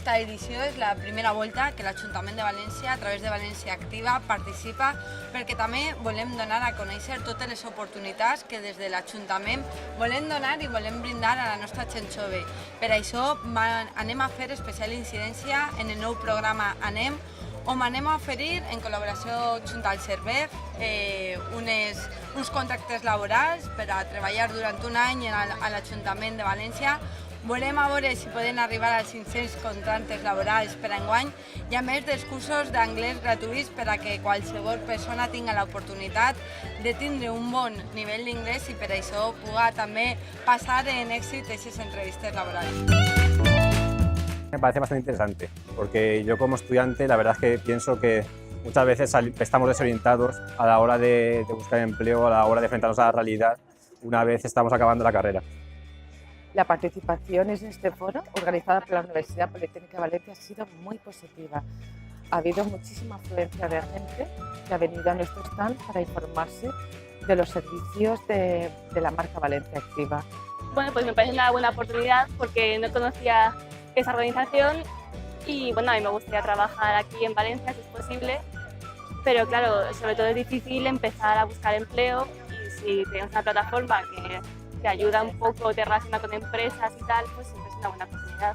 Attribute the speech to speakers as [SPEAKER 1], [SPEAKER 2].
[SPEAKER 1] Esta edició és la primera volta que l'Ajuntament de València, a través de València Activa, participa perquè també volem donar a conèixer totes les oportunitats que des de l'Ajuntament volem donar i volem brindar a la nostra gent jove. Per això anem a fer especial incidència en el nou programa Anem, on anem a oferir, en col·laboració junt al Servef, uns contractes laborals per a treballar durant un any a l'Ajuntament de València. Volem a veure si poden arribar als 500 contractes laborals per enguany i a més dels cursos d'anglès gratuïts per a que qualsevol persona tingui l'oportunitat de tindre un bon nivell d'inglès i per això puga també passar en èxit aquestes entrevistes laborals.
[SPEAKER 2] Me parece bastante interesante, porque yo como estudiante la verdad es que pienso que muchas veces estamos desorientados a la hora de buscar empleo, a la hora de enfrentarnos a la realidad, una vez estamos acabando la carrera.
[SPEAKER 3] La participación en este foro, organizada por la Universidad Politécnica de Valencia, ha sido muy positiva. Ha habido muchísima afluencia de gente que ha venido a nuestro stand para informarse de los servicios de la marca Valencia Activa.
[SPEAKER 4] Bueno, pues me parece una buena oportunidad porque no conocía esa organización y bueno, a mí me gustaría trabajar aquí en Valencia si es posible, pero claro, sobre todo es difícil empezar a buscar empleo y si tenemos una plataforma que te ayuda un poco, te relaciona con empresas y tal, pues siempre es una buena oportunidad.